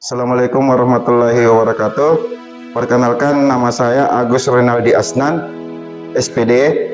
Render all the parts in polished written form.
Assalamualaikum warahmatullahi wabarakatuh. Perkenalkan, nama saya Agus Renaldi Asnan, SPD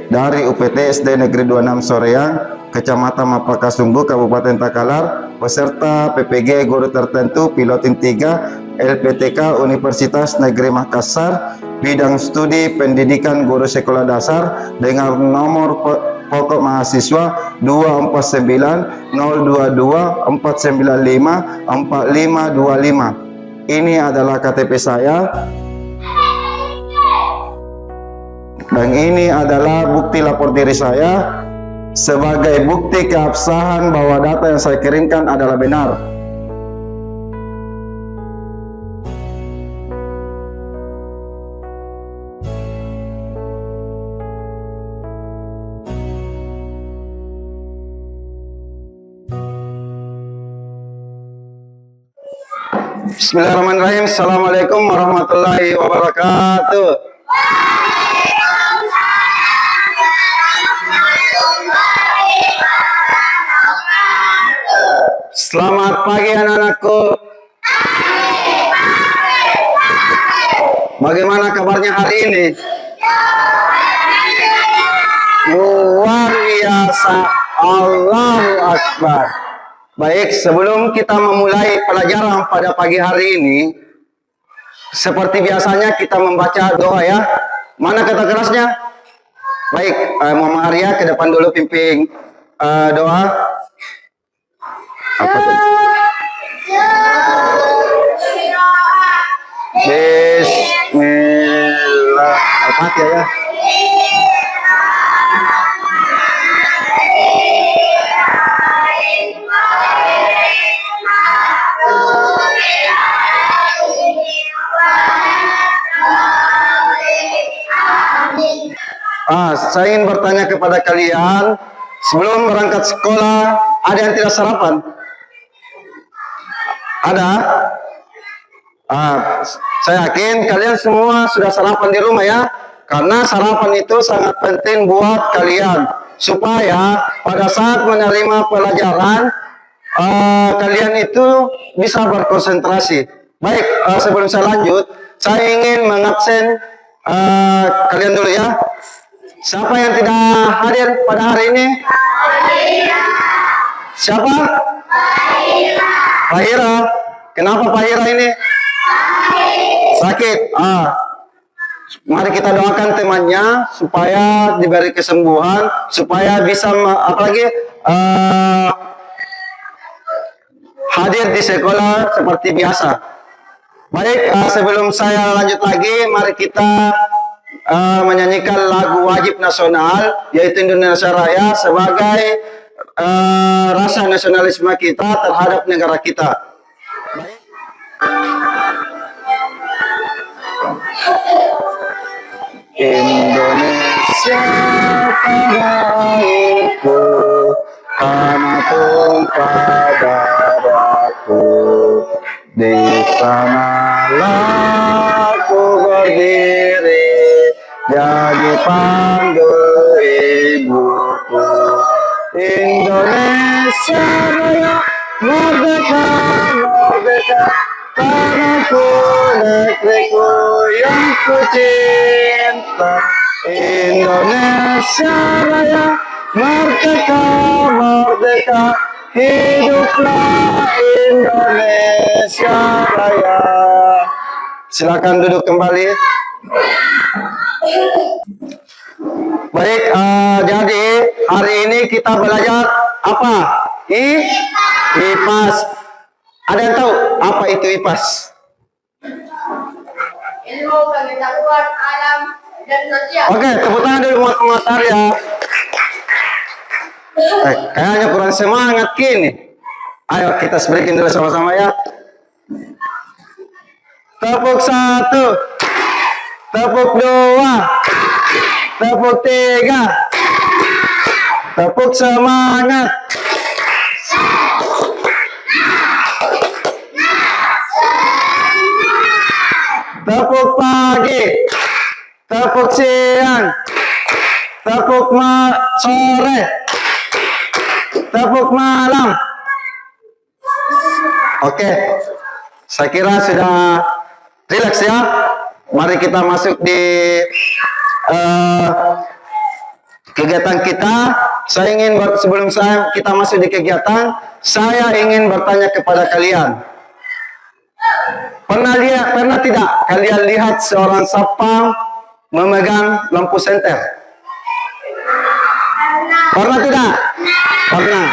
dari UPT SD Negeri 26 Soreang, Kecamatan Mapakasungguh, Kabupaten Takalar, peserta PPG Guru Tertentu Pilotin 3 LPTK Universitas Negeri Makassar, bidang studi pendidikan guru sekolah dasar dengan nomor pokok mahasiswa 249 022 495 4525. Ini adalah KTP saya dan ini adalah bukti lapor diri saya sebagai bukti keabsahan bahwa data yang saya kirimkan adalah benar. Bismillahirrahmanirrahim. Assalamualaikum warahmatullahi wabarakatuh. Selamat pagi anak-anakku. Bagaimana kabarnya hari ini? Luar biasa. Allahu Akbar. Baik, sebelum kita memulai pelajaran pada pagi hari ini, seperti biasanya kita membaca doa ya. Mana kata kerasnya? Baik, Mama Arya ke depan dulu pimpin doa. Apa tuh? Bismillah. Al-Fatihah ya. Saya ingin bertanya kepada kalian, sebelum berangkat sekolah, ada yang tidak sarapan? Ada? Saya yakin kalian semua sudah sarapan di rumah ya, karena sarapan itu sangat penting buat kalian, supaya pada saat menerima pelajaran, kalian itu bisa berkonsentrasi. Baik, sebelum saya lanjut, saya ingin mengabsen kalian dulu ya. Siapa yang tidak hadir pada hari ini? Siapa? Fahira. Kenapa Fahira ini? Sakit. Mari kita doakan temannya supaya diberi kesembuhan, supaya bisa hadir di sekolah seperti biasa. Baik, sebelum saya lanjut lagi, mari kita menyanyikan lagu wajib nasional, yaitu Indonesia Raya, sebagai rasa nasionalisme kita terhadap negara kita. Indonesia tanah airku, tanah tumpah darahku, di sanalah aku berdiri, jadi pandu ibuku. Indonesia Raya, merdeka, merdeka, tanahku, negeriku yang ku cinta. Indonesia Raya, merdeka, merdeka, hiduplah Indonesia Raya. Silakan duduk kembali. Baik, jadi hari ini kita belajar apa? IPAS. Ada yang tahu apa itu IPAS? Ilmu pengetahuan alam dan sosial. Oke, tepuk tangan dulu buat Mas Arya. Kayaknya kurang semangat kini. Ayo kita speaking dulu sama-sama ya. Tepuk 1, tepuk 2, tepuk 3, tepuk semangat. Tepuk pagi, tepuk siang, tepuk sore, tepuk malam. Oke, Saya kira sudah rileks ya. Mari kita masuk di kegiatan kita. Sebelum kita masuk di kegiatan, saya ingin bertanya kepada kalian. Pernah tidak kalian lihat seorang satpam memegang lampu senter? Pernah tidak? Pernah.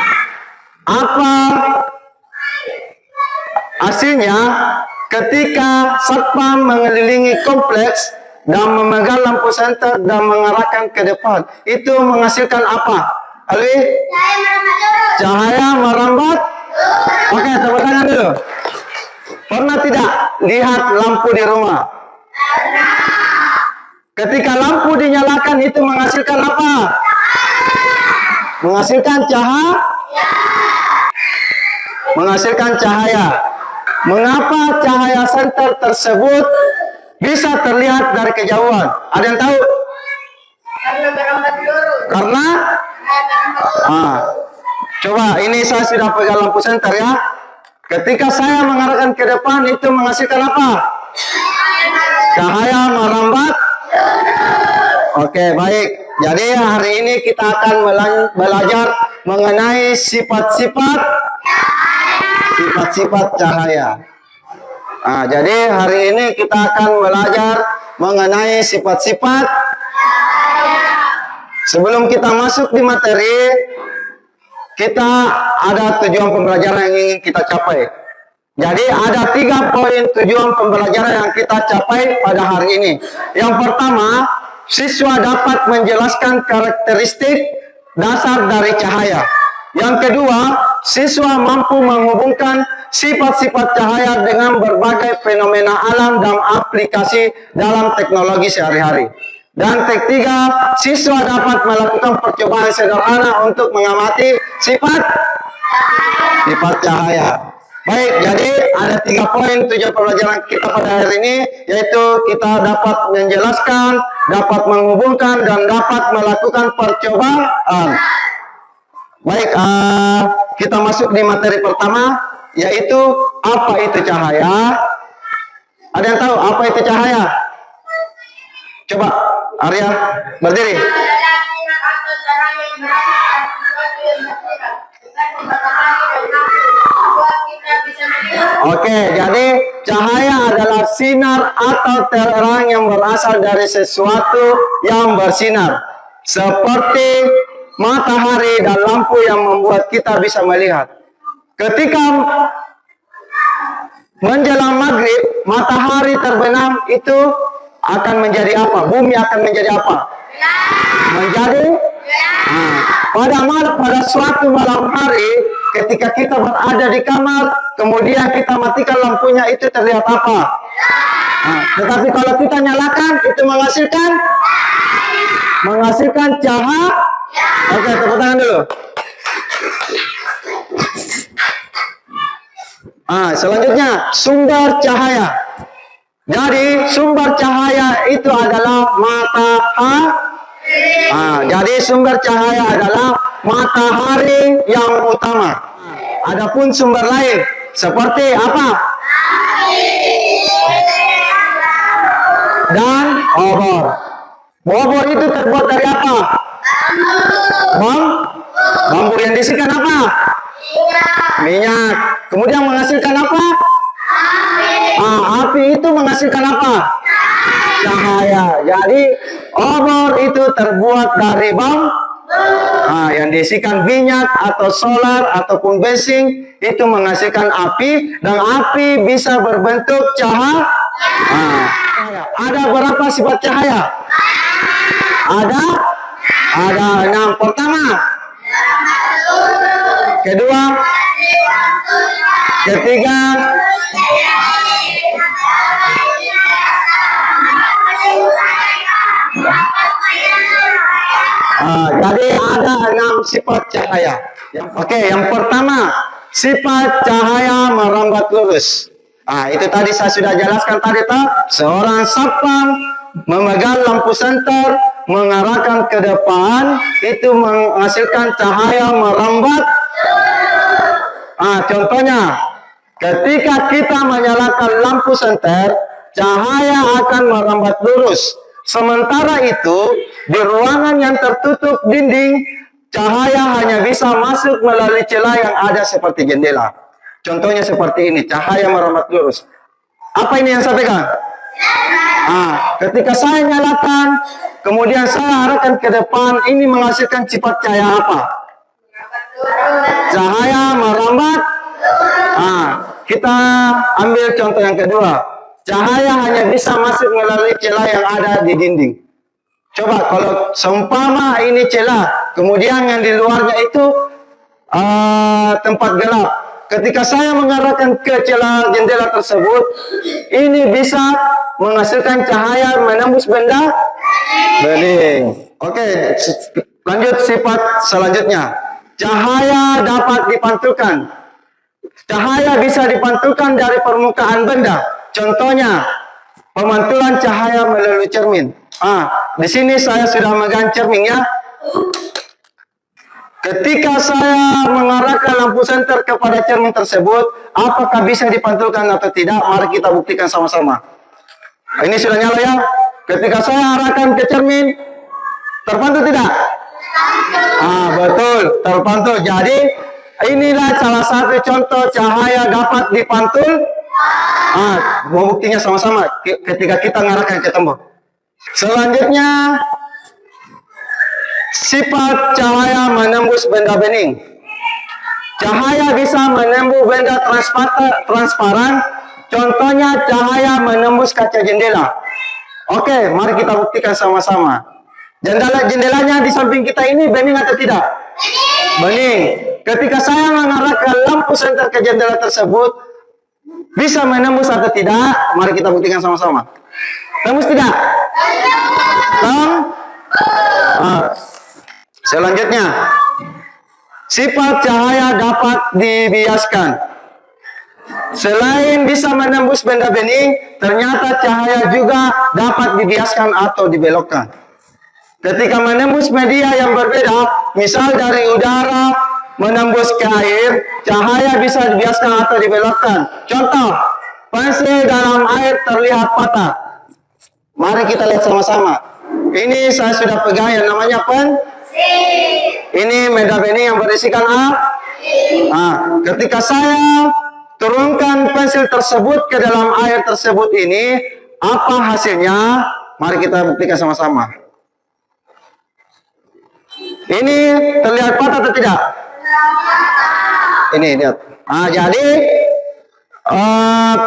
Apa hasilnya ketika satpam mengelilingi kompleks dan memegang lampu senter dan mengarahkan ke depan? Itu menghasilkan apa? Alwi? Cahaya merambat. Oke, tepuk tangan dulu. Pernah tidak lihat lampu di rumah? Ketika lampu dinyalakan itu menghasilkan apa? Menghasilkan cahaya. Menghasilkan cahaya. Mengapa cahaya senter tersebut bisa terlihat dari kejauhan? Ada yang tahu? Karena coba ini saya sudah pegang lampu senter ya. Ketika saya mengarahkan ke depan itu menghasilkan apa? Cahaya merambat. Oke, baik. Jadi hari ini kita akan belajar mengenai sifat-sifat cahaya. Jadi hari ini kita akan belajar mengenai sifat-sifat. Sebelum kita masuk di materi, kita ada tujuan pembelajaran yang ingin kita capai. Jadi ada 3 poin tujuan pembelajaran yang kita capai pada hari ini. Yang pertama, siswa dapat menjelaskan karakteristik dasar dari cahaya. Yang kedua, siswa mampu menghubungkan sifat-sifat cahaya dengan berbagai fenomena alam dan aplikasi dalam teknologi sehari-hari. Dan ketiga, siswa dapat melakukan percobaan sederhana untuk mengamati sifat cahaya. Baik, jadi ada 3 poin tujuan pembelajaran kita pada hari ini, yaitu kita dapat menjelaskan, dapat menghubungkan, dan dapat melakukan percobaan. Baik, kita masuk di materi pertama, yaitu apa itu cahaya. Ada yang tahu apa itu cahaya? Coba, Arya, berdiri. Oke, jadi cahaya adalah sinar atau terang yang berasal dari sesuatu yang bersinar, seperti matahari dan lampu yang membuat kita bisa melihat. Ketika menjelang maghrib, matahari terbenam, itu akan menjadi apa? Bumi akan menjadi apa? Menjadi pada suatu malam hari, ketika kita berada di kamar, kemudian kita matikan lampunya, itu terlihat apa? Tetapi kalau kita nyalakan, itu menghasilkan cahaya. Oke, tepuk tangan dulu. Selanjutnya, sumber cahaya. Jadi sumber cahaya itu adalah matahari. Jadi sumber cahaya adalah matahari yang utama. Adapun sumber lain seperti apa? Dan obor. Obor itu terbuat dari apa? Bambu yang diisikan apa? Minyak. Kemudian menghasilkan apa? Api itu menghasilkan apa? Cahaya. Jadi obor itu terbuat dari yang diisikan minyak atau solar ataupun bensin, itu menghasilkan api, dan api bisa berbentuk cahaya. Ada berapa sifat cahaya? Ada 6. Pertama, kedua, ketiga, jadi ada 6 sifat cahaya. Oke, yang pertama, sifat cahaya merambat lurus. Itu tadi saya sudah jelaskan tadi, seorang satpam memegang lampu senter, mengarahkan ke depan, itu menghasilkan cahaya merambat. Contohnya, Ketika kita menyalakan lampu senter, cahaya akan merambat lurus. Sementara itu, di ruangan yang tertutup dinding, cahaya hanya bisa masuk melalui celah yang ada seperti jendela. Contohnya seperti ini, cahaya merambat lurus. Apa ini yang saya pegang? Ketika saya nyalakan, kemudian saya arahkan ke depan, ini menghasilkan sifat cahaya apa? Cahaya merambat. Kita ambil contoh yang kedua. Cahaya hanya bisa masuk melalui celah yang ada di dinding. Coba kalau seumpama ini celah, kemudian yang di luarnya itu tempat gelap. Ketika saya mengarahkan ke celah jendela tersebut, ini bisa menghasilkan cahaya menembus benda bening. Oke, lanjut sifat selanjutnya. Cahaya dapat dipantulkan. Cahaya bisa dipantulkan dari permukaan benda. Contohnya, pemantulan cahaya melalui cermin. Di sini saya sudah megang cermin ya. Ketika saya mengarahkan lampu senter kepada cermin tersebut, apakah bisa dipantulkan atau tidak? Mari kita buktikan sama-sama. Ini sudah nyala ya. Ketika saya arahkan ke cermin, terpantul tidak? Betul, terpantul. Jadi inilah salah satu contoh cahaya dapat dipantul. Mau buktinya sama-sama ketika kita mengarahkan ke tembok. Selanjutnya, sifat cahaya menembus benda bening. Cahaya bisa menembus benda transparan. Contohnya cahaya menembus kaca jendela. Oke, mari kita buktikan sama-sama. Jendelanya di samping kita ini bening atau tidak? Bening. Ketika saya mengarahkan lampu senter ke jendela tersebut, bisa menembus atau tidak? Mari kita buktikan sama-sama. Tembus tidak? Selanjutnya, sifat cahaya dapat dibiaskan. Selain bisa menembus benda bening, ternyata cahaya juga dapat dibiaskan atau dibelokkan. Ketika menembus media yang berbeda, misal dari udara menembus ke air, cahaya bisa dibiaskan atau dibelokkan. Contoh, pensil dalam air terlihat patah. Mari kita lihat sama-sama. Ini saya sudah pegang yang namanya pensil. Ini media bening yang berisikan ketika saya turunkan pensil tersebut ke dalam air tersebut ini, apa hasilnya? Mari kita buktikan sama-sama. Ini terlihat patah atau tidak? Ini lihat. Jadi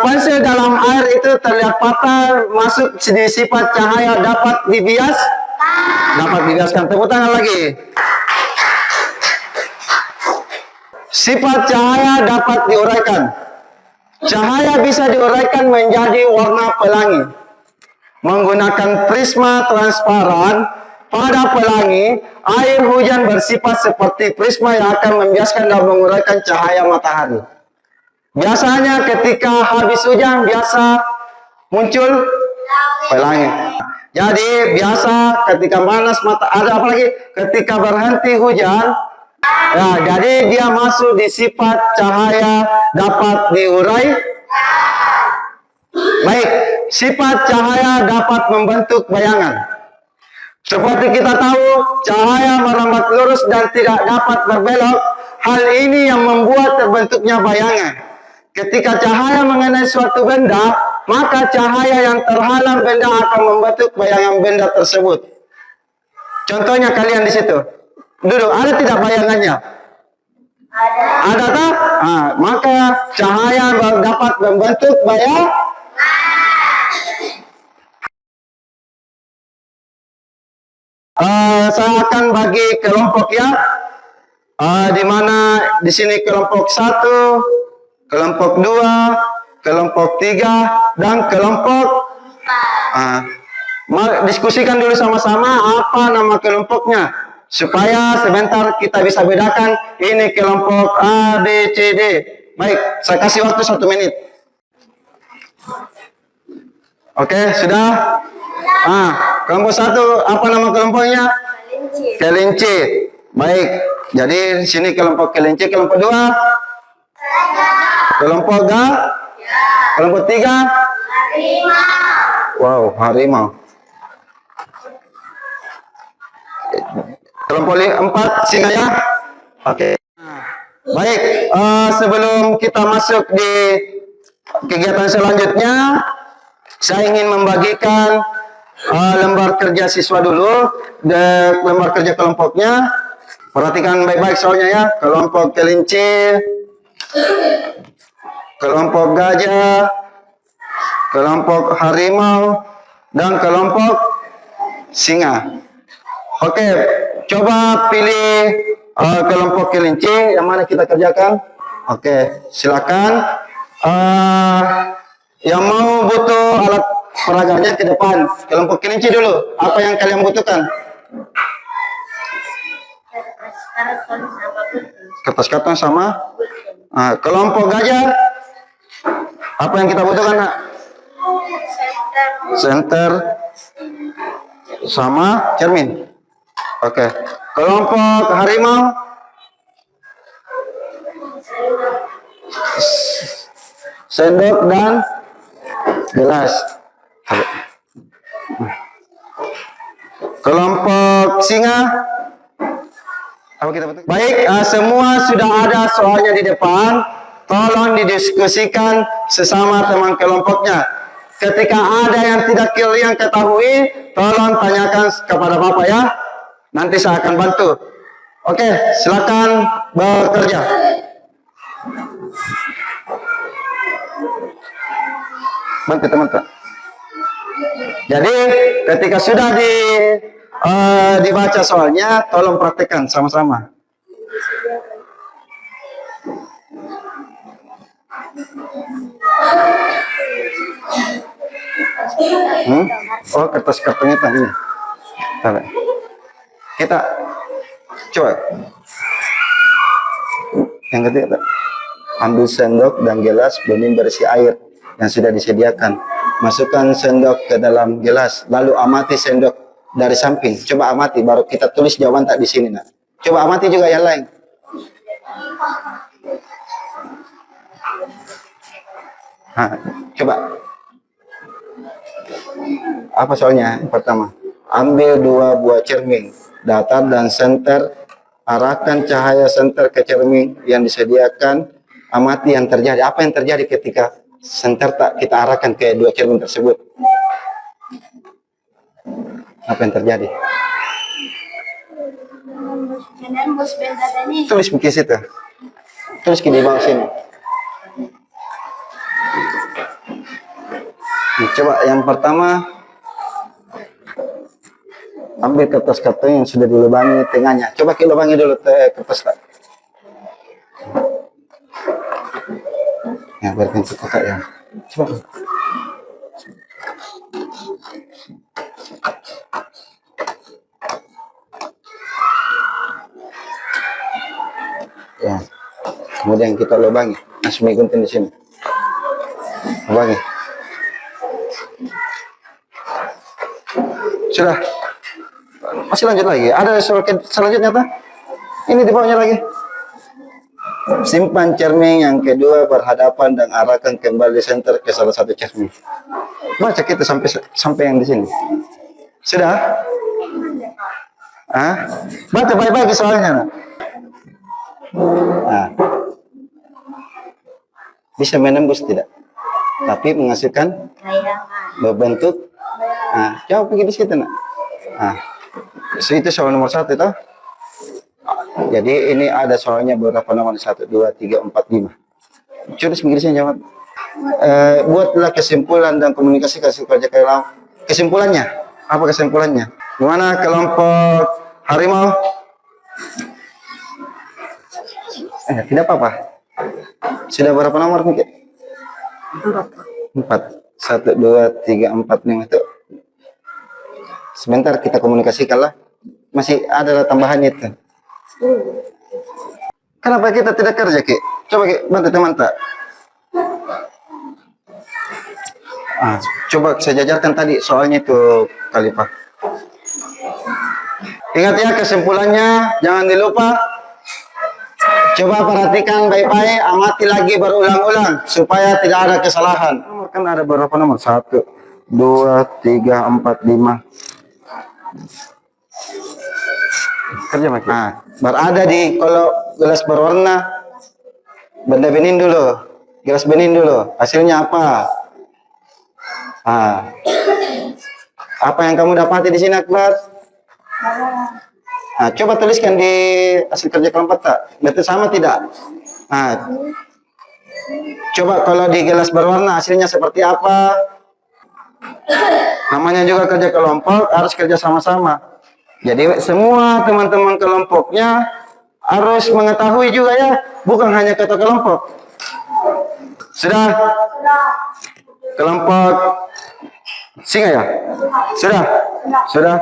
pensil dalam air itu terlihat patah, masuk di sifat cahaya dapat dibiaskan. Tepuk tangan lagi. Sifat cahaya dapat diuraikan. Cahaya bisa diuraikan menjadi warna pelangi. Menggunakan prisma transparan. Pada pelangi, air hujan bersifat seperti prisma yang akan membiaskan dan menguraikan cahaya matahari. Biasanya ketika habis hujan, biasa muncul pelangi. Jadi biasa ketika panas ada apalagi ketika berhenti hujan, jadi dia masuk di sifat cahaya dapat diurai. Baik, sifat cahaya dapat membentuk bayangan. Seperti kita tahu, cahaya merambat lurus dan tidak dapat berbelok. Hal ini yang membuat terbentuknya bayangan. Ketika cahaya mengenai suatu benda, maka cahaya yang terhalang benda akan membentuk bayangan benda tersebut. Contohnya kalian di situ. Duduk, ada tidak bayangannya? Ada tak? Maka cahaya dapat membentuk bayangan. Saya akan bagi kelompok ya, di mana di sini kelompok 1, kelompok 2, kelompok 3, dan kelompok 4. Diskusikan dulu sama-sama apa nama kelompoknya, supaya sebentar kita bisa bedakan ini kelompok A, B, C, D. Baik, saya kasih waktu 1 menit. Oke, sudah? Kelompok 1, apa nama kelompoknya? Kelinci. Baik, jadi di sini kelompok kelinci. Kelompok 2? Kelompok Ga? Kelompok 3? Wow, harimau. Kelompok 4 singa ya? Oke. Baik, sebelum kita masuk di kegiatan selanjutnya, saya ingin membagikan lembar kerja siswa dulu, lembar kerja kelompoknya. Perhatikan baik-baik soalnya ya. Kelompok kelinci, kelompok gajah, kelompok harimau, dan kelompok singa. Oke, coba pilih kelompok kelinci yang mana kita kerjakan. Oke, silakan. Yang mau butuh alat peraganya ke depan. Kelompok kelinci dulu. Apa yang kalian butuhkan? Kertas-kertas sama. Kelompok gajah. Apa yang kita butuhkan, Nak? Senter sama cermin. Oke. Kelompok harimau. Sendok dan gelas. Kelompok singa. Apa kita butuh? Baik, semua sudah ada soalnya di depan. Tolong didiskusikan sesama teman kelompoknya. Ketika ada yang tidak kalian ketahui, tolong tanyakan kepada Bapak ya. Nanti saya akan bantu. Oke, silakan bekerja. Bantu teman-teman. Jadi ketika sudah dibaca soalnya, tolong praktekkan sama-sama. Oh, kertas-kertasnya tadi. Kita coba. Yang ketiga, ambil sendok dan gelas bening berisi air yang sudah disediakan. Masukkan sendok ke dalam gelas, lalu amati sendok dari samping. Coba amati, baru kita tulis jawaban tak di sini, Nak. Coba amati juga yang lain. Coba. Apa soalnya? Pertama, ambil 2 buah cermin datar dan senter, arahkan cahaya senter ke cermin yang disediakan. Amati yang terjadi. Apa yang terjadi ketika senter tak kita arahkan ke 2 cermin tersebut? Apa yang terjadi? Tulis di situ. Tulis di bawah sini. Coba yang pertama, ambil kertas-kertas yang sudah dilubangi tengahnya. Coba kita lubangi dulu kertas tak. Ya, biarkan kakak ya. Coba. Ya. Kemudian kita lubangi. Asmi gunting di sini. Lubangi. Sudah. Masih lanjut lagi. Ada soal selanjutnya tak? Ini di bawahnya lagi. Simpan cermin yang kedua berhadapan dan arahkan kembali senter ke salah satu cermin. Baca kita sampai yang di sini. Sudah? Baca baik-baik soalnya. Bisa menembus tidak? Tapi menghasilkan berbentuk. Jawab pergi di situ, Nak. Itu soal nomor 1 itu. Jadi ini ada soalnya beberapa nomor 1, 2, 3, 4, 5. Coba Inggrisnya jawab. Buatlah kesimpulan dan komunikasi kerja kesimpulannya. Apa kesimpulannya? Gimana kelompok harimau? Tidak apa-apa. Sudah berapa nomor mungkin? 4. 1, 2, 3, 4, 5 itu. Sebentar kita komunikasikanlah. Masih ada tambahan itu. Kenapa kita tidak kerja, Ki? Coba Ki, bantu teman tak? Coba saya jajarkan tadi soalnya itu Khalifah. Ingat ya kesimpulannya, jangan dilupa. Coba perhatikan baik-baik, amati lagi berulang-ulang supaya tidak ada kesalahan. Nomor kan ada berapa nomor? 1, 2, 3, 4, 5. Kerja Maki. Nah, berada di kalau gelas berwarna benda bening dulu. Gelas bening dulu. Hasilnya apa? Apa yang kamu dapati di sini, Akbar? Nah, coba tuliskan di hasil kerja kelompok tak? Betul sama tidak? Nah, coba kalau di gelas berwarna hasilnya seperti apa? Namanya juga kerja kelompok, harus kerja sama-sama. Jadi semua teman-teman kelompoknya harus mengetahui juga ya, bukan hanya kata kelompok. Sudah? Kelompok singa ya? Sudah? Sudah?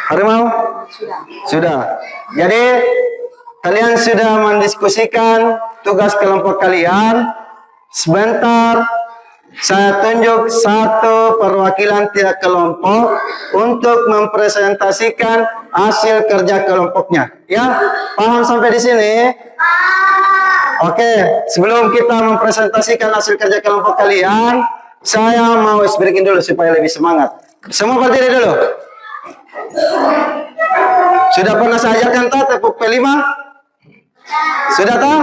Harimau? Sudah. Jadi kalian sudah mendiskusikan tugas kelompok kalian. Sebentar saya tunjuk satu perwakilan tiap kelompok untuk mempresentasikan hasil kerja kelompoknya. Ya, paham sampai di sini? Oke, sebelum kita mempresentasikan hasil kerja kelompok kalian, saya mau breaking dulu supaya lebih semangat. Semua berdiri dulu. Sudah pernah saya ajarkan tak tepuk P5? Sudah tak?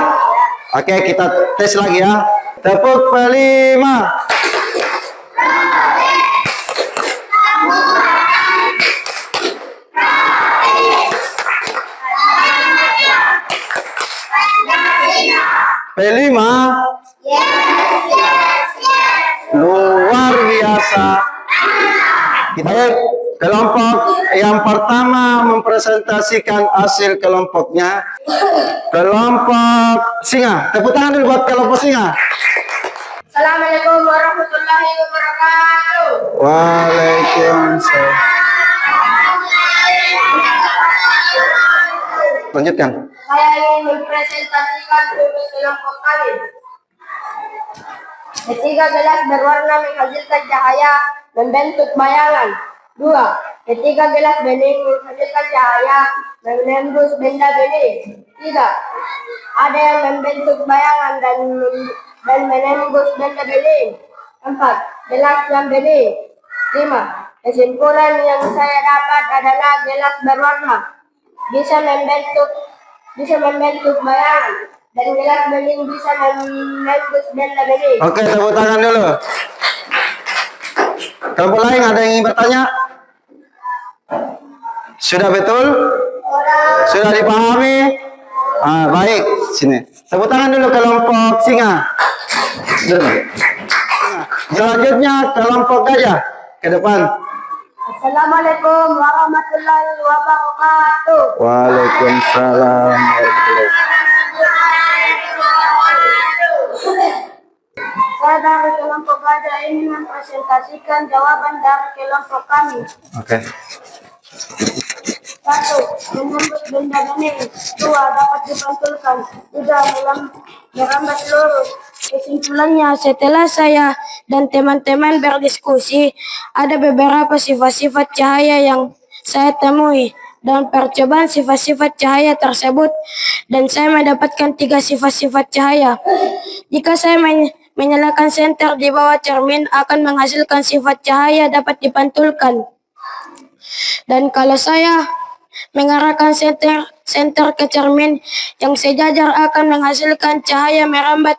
Oke, kita tes lagi ya. Tepuk P5. P5. Luar biasa. Kita kelompok yang pertama mempresentasikan hasil kelompoknya. Kelompok singa. Tepuk tangan dulu buat kelompok singa. Assalamualaikum warahmatullahi wabarakatuh. Waalaikumsalam. Lanjutkan. Saya ingin mempresentasikan tugas kelompok kami. Ketiga gelas berwarna menghasilkan cahaya membentuk bayangan. 2. Ketiga gelas bening menghasilkan cahaya menembus benda bening. 3. Ada yang membentuk bayangan dan menembus benda bening. 4. Gelas yang bening. 5. Kesimpulan yang saya dapat adalah gelas berwarna bisa membentuk bayangan dan gelas bening bisa menembus benda bening. Oke, tepuk tangan dulu. Kelompok lain ada yang ingin bertanya? Sudah betul? Sudah dipahami? Baik. Sini. Tepuk tangan dulu kelompok singa. Selanjutnya kelompok gajah. Ke depan. Assalamualaikum warahmatullahi wabarakatuh. Waalaikumsalam. Saya dari kelompok gajah ini mempresentasikan jawaban dari kelompok kami. Oke. 1. Menembus benda bening. 2. Dapat dipantulkan. 3. Merambat lurus. Kesimpulannya, setelah saya dan teman-teman berdiskusi, ada beberapa sifat-sifat cahaya yang saya temui dan percobaan sifat-sifat cahaya tersebut, dan saya mendapatkan 3 sifat-sifat cahaya. Jika saya menyalakan senter di bawah cermin akan menghasilkan sifat cahaya dapat dipantulkan. Dan kalau saya mengarahkan senter ke cermin yang sejajar akan menghasilkan cahaya merambat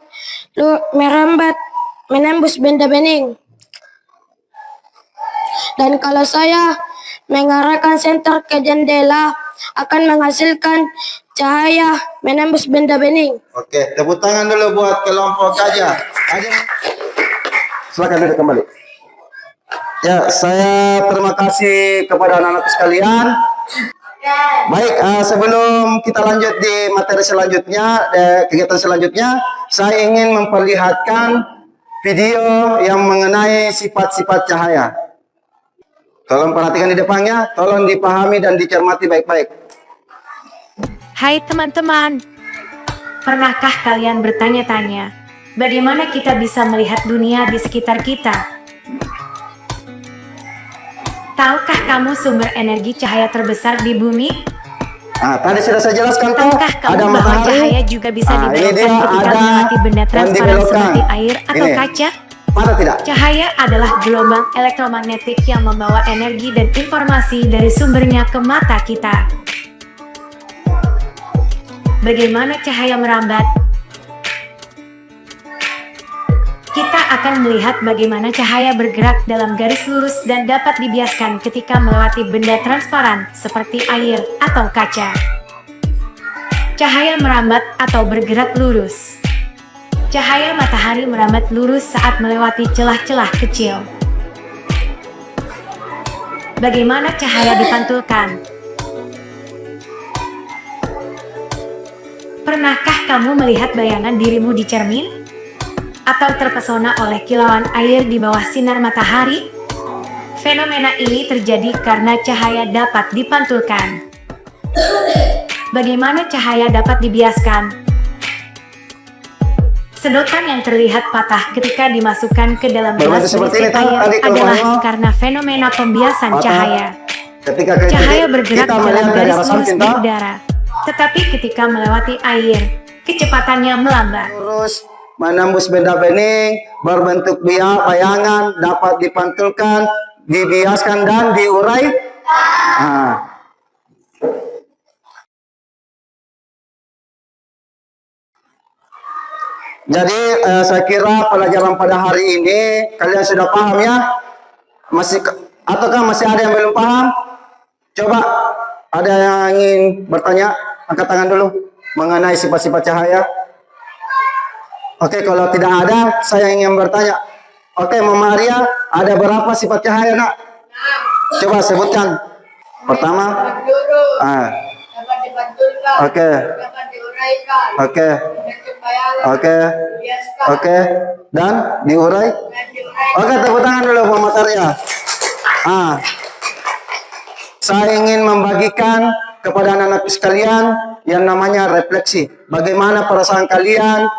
menembus benda bening. Dan kalau saya mengarahkan senter ke jendela akan menghasilkan cahaya menembus benda bening. Oke, tepuk tangan dulu buat kelompok gajah. Silakan duduk kembali. Ya, saya terima kasih kepada anak-anak sekalian. Baik, sebelum kita lanjut di materi selanjutnya, kegiatan selanjutnya, saya ingin memperlihatkan video yang mengenai sifat-sifat cahaya. Tolong perhatikan di depannya, tolong dipahami dan dicermati baik-baik. Hai teman-teman, pernahkah kalian bertanya-tanya, bagaimana kita bisa melihat dunia di sekitar kita? Tahukah kamu sumber energi cahaya terbesar di bumi? Tadi sudah saya jelaskan tuh, Tahukah kamu ada bahwa matahari. cahaya juga bisa Ini dibelokkan dia ketika ada melewati benda yang transparan dibelokkan. seperti air atau Ini. kaca? Mana tidak? Cahaya adalah gelombang elektromagnetik yang membawa energi dan informasi dari sumbernya ke mata kita. Bagaimana cahaya merambat? Kita akan melihat bagaimana cahaya bergerak dalam garis lurus dan dapat dibiaskan ketika melewati benda transparan seperti air atau kaca. Cahaya merambat atau bergerak lurus. Cahaya matahari merambat lurus saat melewati celah-celah kecil. Bagaimana cahaya dipantulkan? Pernahkah kamu melihat bayangan dirimu di cermin? Atau terpesona oleh kilauan air di bawah sinar matahari? Fenomena ini terjadi karena cahaya dapat dipantulkan. Bagaimana cahaya dapat dibiaskan? Sedotan yang terlihat patah ketika dimasukkan ke dalam gelas berisi air adalah karena fenomena pembiasan cahaya. Cahaya bergerak dalam garis lurus di udara, tetapi ketika melewati air, kecepatannya melambat. Terus menembus benda bening berbentuk bayangan dapat dipantulkan, dibiaskan dan diurai. Jadi saya kira pelajaran pada hari ini kalian sudah paham ya? Ataukah masih ada yang belum paham? Coba ada yang ingin bertanya, angkat tangan dulu mengenai sifat-sifat cahaya. Oke, kalau tidak ada, saya ingin bertanya. Oke, Mama Arya, ada berapa sifat cahaya, Nak? Coba sebutkan. Pertama, dapat dipantulkan, oke, dapat diuraikan, oke, berkepayalan, oke, dibiaskan, oke, dan diurai. dan diuraikan. Oke, tepuk tangan dulu, Mama Arya. Saya ingin membagikan kepada anak-anak sekalian yang namanya refleksi. Bagaimana perasaan kalian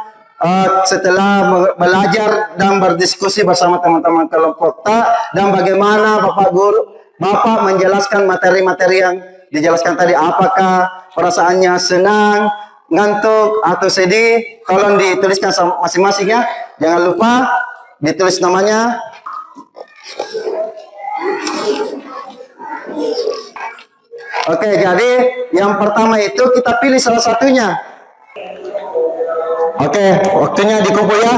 setelah belajar dan berdiskusi bersama teman-teman kelompok dan bagaimana Bapak menjelaskan materi-materi yang dijelaskan tadi. Apakah perasaannya senang, ngantuk, atau sedih? Tolong dituliskan masing-masing ya. Jangan lupa ditulis namanya. Oke, jadi yang pertama itu kita pilih salah satunya. Oke, waktunya dikumpul ya.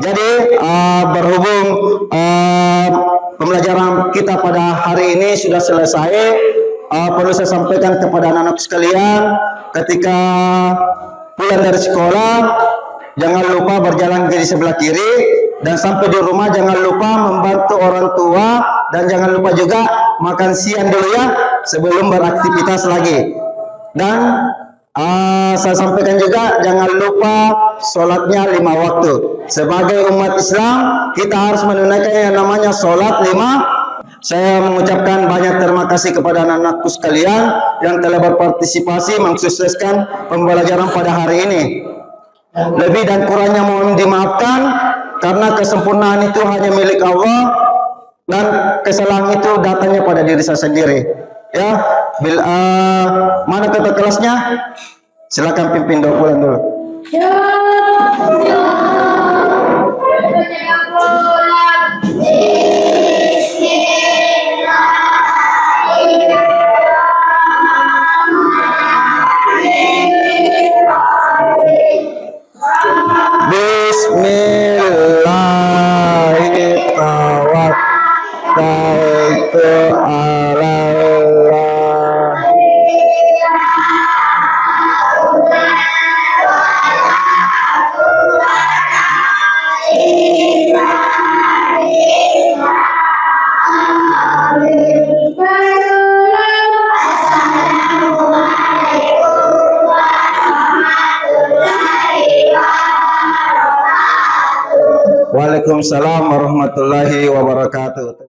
Jadi berhubung pembelajaran kita pada hari ini sudah selesai, perlu saya sampaikan kepada anak-anak sekalian, ketika pulang dari sekolah jangan lupa berjalan ke sebelah kiri, dan sampai di rumah jangan lupa membantu orang tua, dan jangan lupa juga makan siang dulu ya sebelum beraktivitas lagi. Dan saya sampaikan juga jangan lupa sholatnya 5 waktu. Sebagai umat Islam kita harus menunaikan yang namanya sholat 5. Saya mengucapkan banyak terima kasih kepada anak-anakku sekalian yang telah berpartisipasi mensukseskan pembelajaran pada hari ini. Lebih dan kurangnya mohon dimaafkan, karena kesempurnaan itu hanya milik Allah dan kesalahan itu datangnya pada diri saya sendiri. Ya, mana kata kelasnya? Silakan pimpin doa pulang dulu. Bismillahirrahmanirrahim. Waalaikumsalam warahmatullahi wabarakatuh.